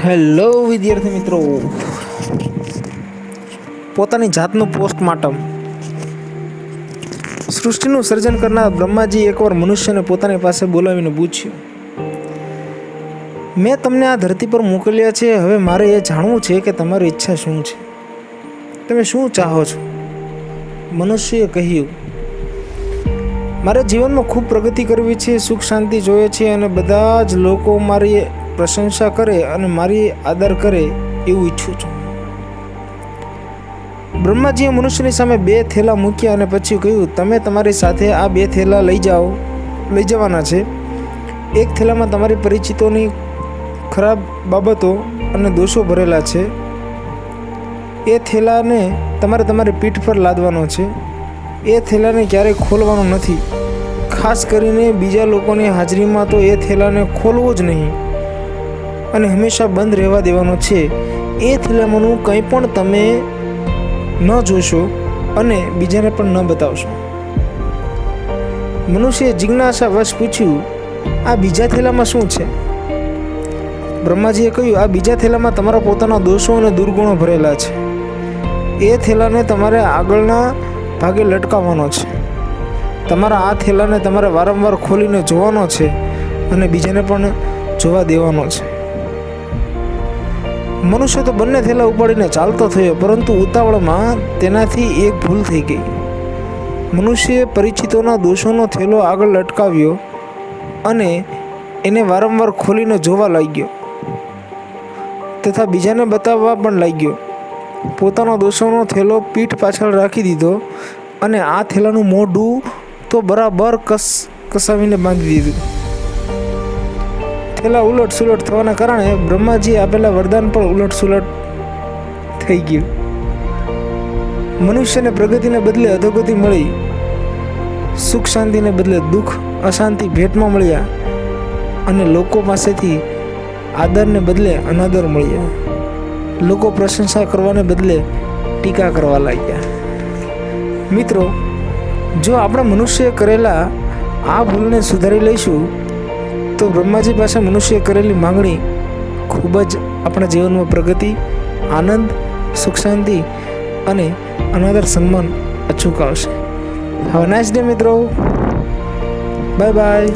Hello વિદ્યાર્થી મિત્રો, પોતાની જાતનું પોસ્ટમોર્ટમ. સૃષ્ટિનું સર્જન કરનાર બ્રહ્માજી એકવાર મનુષ્યને પોતાની પાસે બોલાવીને પૂછ્યું, મેં તમને આ ધરતી પર મોકલ્યા છે, હવે મારે એ જાણવું છે કે તમારી ઈચ્છા શું છે, તમે શું ચાહો છો? મનુષ્યએ કહ્યું, મારે જીવનમાં ખૂબ પ્રગતિ કરવી છે, સુખ શાંતિ જોઈએ છે અને બધા જ લોકો મારી પ્રશંસા કરે અને મારી આદર કરે એવું ઈચ્છું છું. બ્રહ્માજીએ મનુષ્યની સામે 2 થેલા મૂક્યા અને પછી કહ્યું, તમે તમારી સાથે આ 2 થેલા લઈ જવાના છે. એક થેલામાં તમારી પરિચિતોની ખરાબ બાબતો અને દોષો ભરેલા છે. એ થેલાને તમારે તમારી પીઠ પર લાદવાનો છે. એ થેલાને ક્યારેય ખોલવાનો નથી. ખાસ કરીને બીજા લોકોની હાજરીમાં તો એ થેલાને ખોલવો જ નહીં અને હંમેશા બંધ રહેવા દેવાનો છે. એ થેલામાંનું કંઈ પણ તમે ન જોશો અને બીજાને પણ ન બતાવશો. મનુષ્યએ જિજ્ઞાસાવશ પૂછ્યું, આ બીજા થેલામાં શું છે? બ્રહ્માજીએ કહ્યું, આ બીજા થેલામાં તમારા પોતાના દોષો અને દુર્ગુણો ભરેલા છે. એ થેલાને તમારે આગળના ભાગે લટકાવવાનો છે. તમારા આ થેલાને તમારે વારંવાર ખોલીને જોવાનો છે અને બીજાને પણ જોવા દેવાનો છે. મનુષ્ય તો બંને થેલા ઉપાડીને ચાલતો થયો, પરંતુ ઉતાવળમાં તેનાથી એક ભૂલ થઈ ગઈ. મનુષ્યએ પરિચિતોના દોષોનો થેલો આગળ લટકાવ્યો અને એને વારંવાર ખોલીને જોવા લાગ્યો તથા બીજાને બતાવવા પણ લાગ્યો. પોતાનો દોષોનો થેલો પીઠ પાછળ રાખી દીધો અને આ થેલાનું મોઢું તો બરાબર કસાવીને બાંધી દીધું. થેલા ઉલટ સુલટ થવાના કારણે બ્રહ્માજીએ આપેલા વરદાન પણ ઉલટ સુલટ થઈ ગયું. મનુષ્યને પ્રગતિને બદલે અધોગતિ મળી, સુખ શાંતિને બદલે દુઃખ અશાંતિ ભેટમાં મળ્યા અને લોકો પાસેથી આદરને બદલે અનાદર મળ્યા. લોકો પ્રશંસા કરવાને બદલે ટીકા કરવા લાગ્યા. મિત્રો, જો આપણે મનુષ્યએ કરેલા આ ભૂલને સુધારી લઈશું તો બ્રહ્માજી પાસે મનુષ્યએ કરેલી માંગણી ખૂબ જ આપણા જીવનમાં પ્રગતિ, આનંદ, સુખ શાંતિ અને અનાદર સન્માન અચૂક આવશે. હેવ અ નાઇસ ડે મિત્રો. Bye bye.